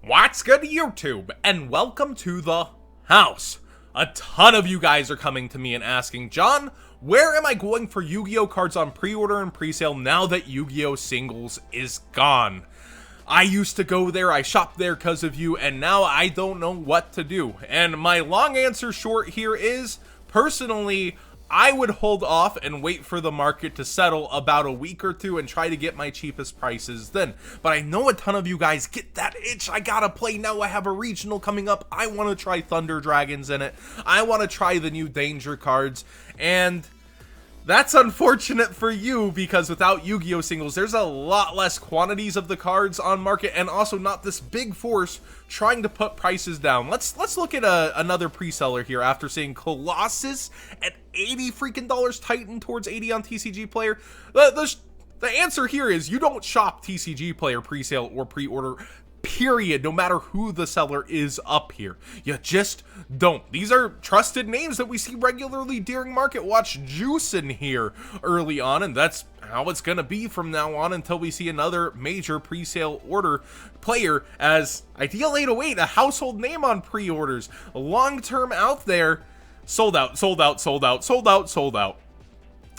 What's good, YouTube? And welcome to the house. A ton of you guys are coming to me and asking, John, where am I going for Yu-Gi-Oh cards on pre-order and pre-sale now that Yu-Gi-Oh singles is gone? I used to go there, I shopped there because of you, and now I don't know what to do. And my long answer short here is, personally, I would hold off and wait for the market to settle about a week or two and try to get my cheapest prices then. But I know a ton of you guys get that itch. I gotta play now. I have a regional coming up. I want to try Thunder Dragons in it. I want to try the new Danger cards. And that's unfortunate for you because without Yu-Gi-Oh singles, there's a lot less quantities of the cards on market and also not this big force trying to put prices down. Let's look at another pre-seller here after seeing Colossus at 80 freaking dollars, Titan towards 80 on TCG Player. The answer here is you don't shop TCG Player pre-sale or pre-order, period, no matter who the seller is up here. You just don't. These are trusted names that we see regularly during Market Watch juicing here early on, and that's how it's gonna be from now on until we see another major pre-sale order player as Ideal 808, a household name on pre-orders, long-term out there, sold out, sold out, sold out, sold out, sold out.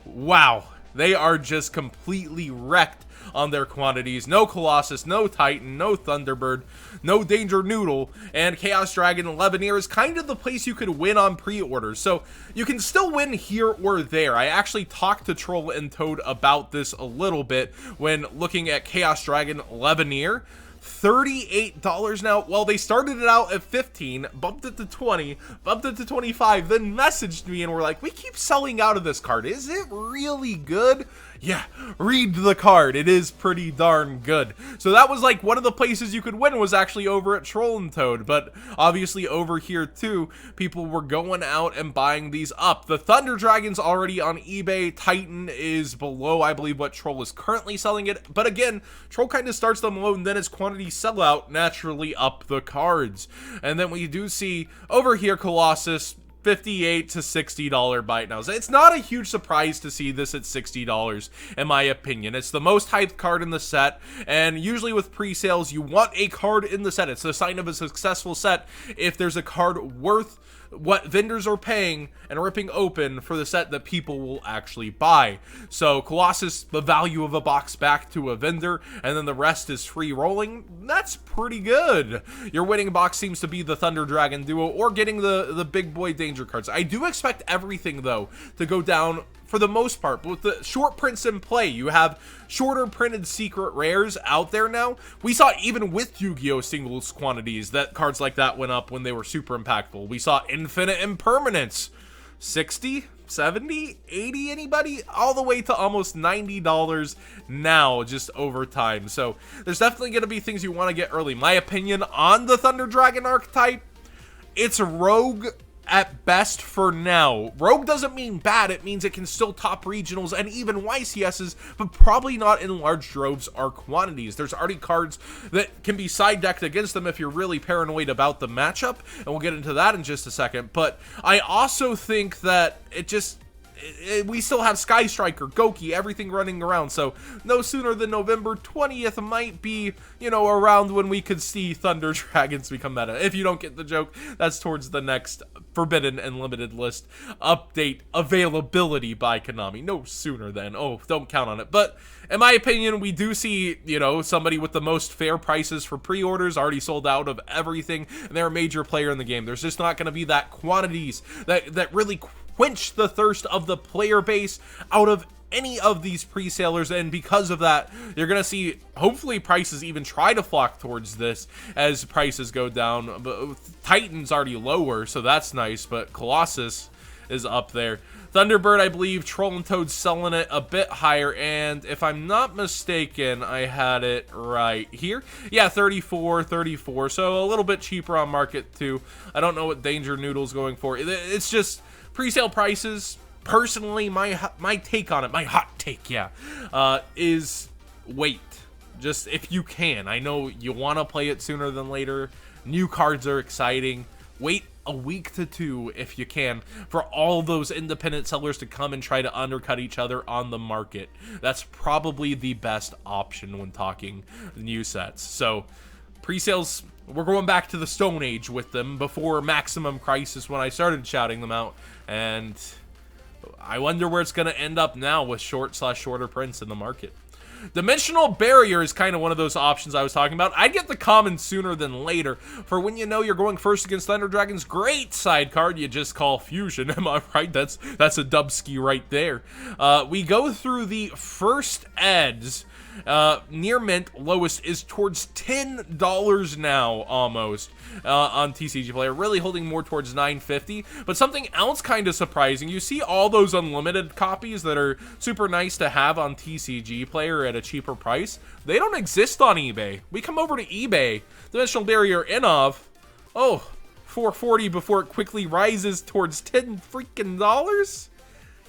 Wow, they are just completely wrecked on their quantities. No Colossus, no Titan, no Thunderbird, no Danger Noodle, and Chaos Dragon 11 is kind of the place you could win on pre-orders. So you can still win here or there. I actually talked to Troll and Toad about this a little bit when looking at Chaos Dragon 11 $38 now. Well, they started it out at 15, bumped it to 20, bumped it to 25, then messaged me and were like, we keep selling out of this card. Is it really good? Yeah, read the card. It is pretty darn good. So that was like one of the places you could win was actually over at Troll and Toad, but obviously over here too, people were going out and buying these up. The Thunder Dragon's already on eBay. Titan is below, I believe, what Troll is currently selling it. But again, Troll kind of starts them low and then its quantity sellout naturally up the cards. And then we do see over here Colossus, $58 to $60 buy now. It's not a huge surprise to see this at $60 in my opinion. It's the most hyped card in the set, and usually with pre-sales you want a card in the set. It's the sign of a successful set if there's a card worth what vendors are paying and ripping open for the set that people will actually buy. So Colossus, the value of a box back to a vendor, and then the rest is free rolling. That's pretty good. Your winning box seems to be the Thunder Dragon duo or getting the big boy Danger cards. I do expect everything though to go down for the most part, but with the short prints in play, you have shorter printed secret rares out there now. We saw even with Yu-Gi-Oh singles quantities that cards like that went up when they were super impactful. We saw Infinite Impermanence, 60, 70, 80, anybody? All the way to almost $90 now just over time. So there's definitely going to be things you want to get early. My opinion on the Thunder Dragon archetype, it's Rogue at best for now. Rogue doesn't mean bad, it means it can still top regionals and even YCSs, but probably not in large droves or quantities. There's already cards that can be side decked against them if you're really paranoid about the matchup, and we'll get into that in just a second. But I also think that we still have Sky Striker, Goki, everything running around, so no sooner than November 20th might be, you know, around when we could see Thunder Dragons become meta. If you don't get the joke, that's towards the next Forbidden and Limited list update availability by Konami. No sooner than. Oh, don't count on it. But in my opinion, we do see, you know, somebody with the most fair prices for pre-orders already sold out of everything, and they're a major player in the game. There's just not going to be that quantities that really quench the thirst of the player base out of any of these pre-salers, and because of that, you're gonna see hopefully prices even try to flock towards this as prices go down. But Titan's already lower, so that's nice, but Colossus is up there. Thunderbird, I believe Troll and Toad selling it a bit higher, and if I'm not mistaken, I had it right here. Yeah, 34, so a little bit cheaper on market too. I don't know what Danger Noodle's going for. It's just pre-sale prices. Personally, my take on it, my hot take, yeah, is wait. Just if you can. I know you want to play it sooner than later. New cards are exciting. Wait a week to two if you can for all those independent sellers to come and try to undercut each other on the market. That's probably the best option when talking new sets. So Pre-sales, we're going back to the Stone Age with them before Maximum Crisis when I started shouting them out. And I wonder where it's going to end up now with shorter prints in the market. Dimensional Barrier is kind of one of those options I was talking about. I'd get the common sooner than later. For when you know you're going first against Thunder Dragon's great side card, you just call Fusion. Am I right? That's a dubski right there. We go through the first eds. Near mint lowest is towards $10 now almost on TCG Player, really holding more towards $9.50. But something else kind of surprising, you see all those unlimited copies that are super nice to have on TCG Player at a cheaper price. They don't exist on eBay. We come over to eBay, Dimensional Barrier Inov, oh, $4.40 before it quickly rises towards $10 freaking dollars.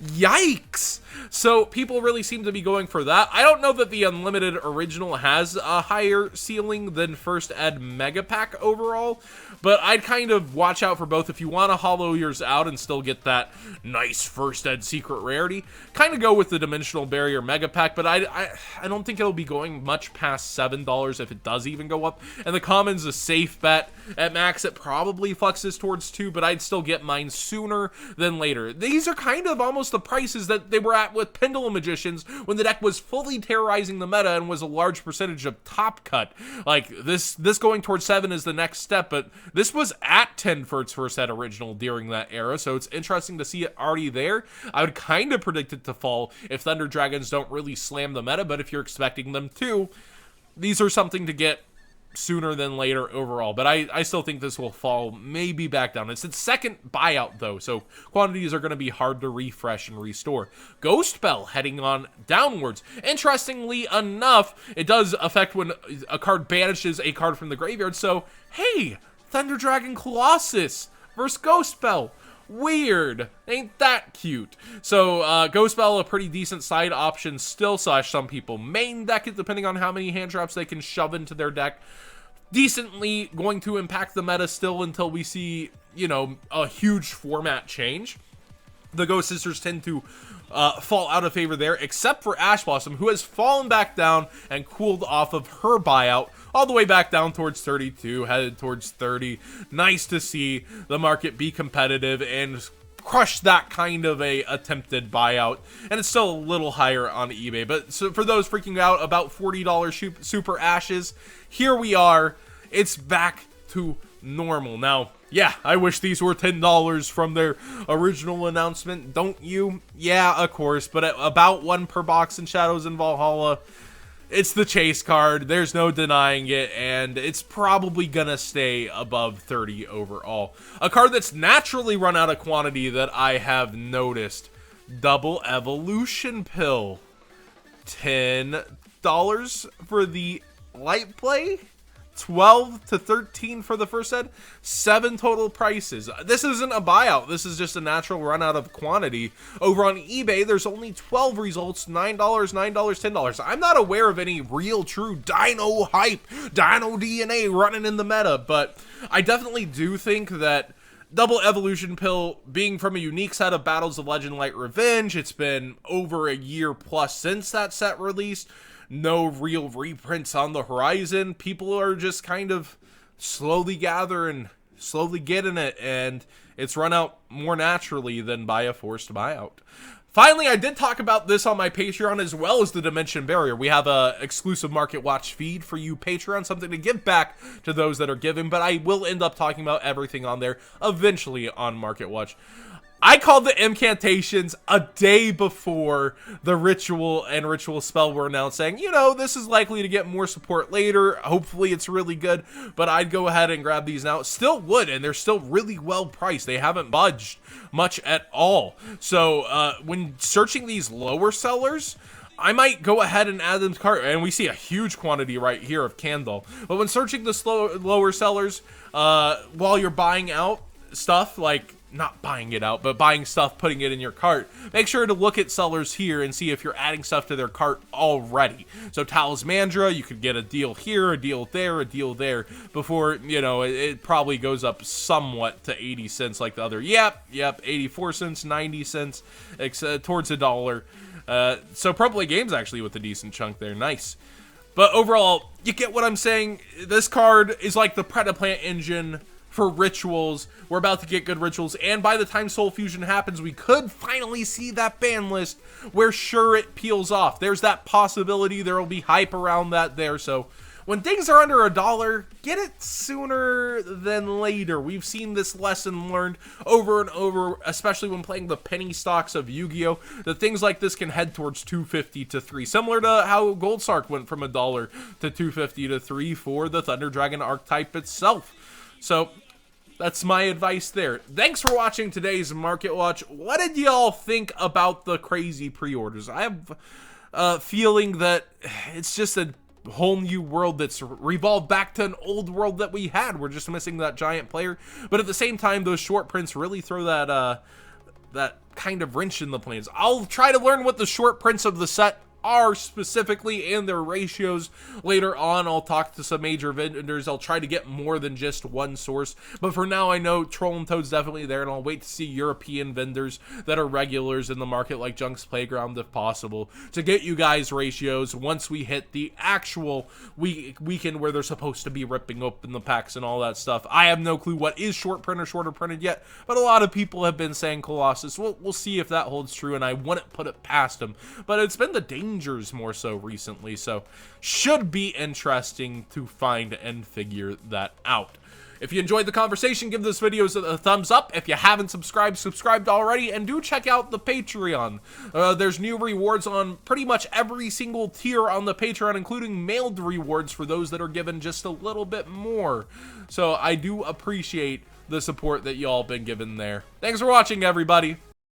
Yikes! So people really seem to be going for that. I don't know that the Unlimited Original has a higher ceiling than First Ed Mega Pack overall, but I'd kind of watch out for both. If you want to hollow yours out and still get that nice First Ed Secret Rarity, kind of go with the Dimensional Barrier Mega Pack, but I don't think it'll be going much past $7 if it does even go up. And the Common's a safe bet. At max, it probably fluxes towards $2, but I'd still get mine sooner than later. These are kind of almost the prices that they were at with Pendulum Magicians when the deck was fully terrorizing the meta and was a large percentage of top cut. Like, this going towards 7 is the next step, but this was at 10 for its first set original during that era, so it's interesting to see it already there. I would kind of predict it to fall if Thunder Dragons don't really slam the meta, but if you're expecting them to, these are something to get sooner than later overall, but I still think this will fall maybe back down. It's its second buyout though, so quantities are going to be hard to refresh and restore. Ghost Bell heading on downwards. Interestingly enough, it does affect when a card banishes a card from the graveyard, so hey, Thunder Dragon Colossus versus Ghost Bell. Weird. Ain't that cute? So, Ghost Bell, a pretty decent side option still, / some people main deck it, depending on how many hand traps they can shove into their deck. Decently going to impact the meta still until we see, you know, a huge format change. The Ghost Sisters tend to fall out of favor there, except for Ash Blossom, who has fallen back down and cooled off of her buyout, all the way back down towards 32, headed towards 30. Nice to see the market be competitive and crush that kind of a attempted buyout, and it's still a little higher on eBay. But so for those freaking out about $40 Super Ashes, here we are. It's back to normal now. Yeah, I wish these were $10 from their original announcement, don't you? Yeah, of course, but at about 1 per box in Shadows and Valhalla, it's the chase card, there's no denying it, and it's probably gonna stay above 30 overall. A card that's naturally run out of quantity that I have noticed, Double Evolution Pill. $10 for the light play? 12 to 13 for the first set, 7 total prices. This isn't a buyout, this is just a natural run out of quantity. Over on eBay, there's only 12 results, $9, $9, $10. I'm not aware of any real true dino hype, dino DNA running in the meta, but I definitely do think that Double Evolution Pill, being from a unique set of Battles of Legend Light Revenge, it's been over a year plus since that set released. No real reprints on the horizon. People are just kind of slowly gathering, slowly getting it, and it's run out more naturally than by a forced buyout. Finally, I did talk about this on my Patreon as well as the Dimension Barrier. We have a exclusive Market Watch feed for you Patreon, something to give back to those that are giving, but I will end up talking about everything on there eventually on Market Watch. I called the incantations a day before the ritual and ritual spell were announced, saying, you know, this is likely to get more support later. Hopefully it's really good, but I'd go ahead and grab these now. Still would, and they're still really well priced. They haven't budged much at all. So when searching these lower sellers, I might go ahead and add them to cart, and we see a huge quantity right here of Candle. But when searching the lower sellers, while you're buying out stuff, like, not buying it out, but buying stuff, putting it in your cart, make sure to look at sellers here and see if you're adding stuff to their cart already. So Talismandra, you could get a deal here, a deal there, before, you know, it probably goes up somewhat to 80 cents like the other. Yep, 84 cents, 90 cents, towards $1. So Pro Play Games actually with a decent chunk there, nice. But overall, you get what I'm saying. This card is like the Predaplant engine for rituals. We're about to get good rituals, and by the time Soul Fusion happens, we could finally see that ban list where sure it peels off. There's that possibility. There will be hype around that there. So when things are under $1, get it sooner than later. We've seen this lesson learned over and over, especially when playing the penny stocks of Yu-Gi-Oh! That things like this can head towards $2.50 to $3, similar to how Gold Sark went from $1 to $2.50 to $3 for the Thunder Dragon archetype itself. So that's my advice there. Thanks for watching today's Market Watch. What did y'all think about the crazy pre-orders? I have a feeling that it's just a whole new world that's revolved back to an old world that we had. We're just missing that giant player. But at the same time, those short prints really throw that that kind of wrench in the plans. I'll try to learn what the short prints of the set are specifically and their ratios later on. I'll talk to some major vendors. I'll try to get more than just one source, but for now I know Troll and Toad's definitely there, and I'll wait to see European vendors that are regulars in the market like Junk's Playground if possible to get you guys ratios once we hit the actual weekend where they're supposed to be ripping open the packs and all that stuff. I have no clue what is short print or shorter printed yet, but a lot of people have been saying Colossus. We'll see if that holds true, and I wouldn't put it past them, but it's been the dangers more so recently, so should be interesting to find and figure that out. If you enjoyed the conversation, give this video a thumbs up. If you haven't subscribed already, and do check out the Patreon. There's new rewards on pretty much every single tier on the Patreon, including mailed rewards for those that are given just a little bit more. So I do appreciate the support that y'all been given there. Thanks for watching, everybody.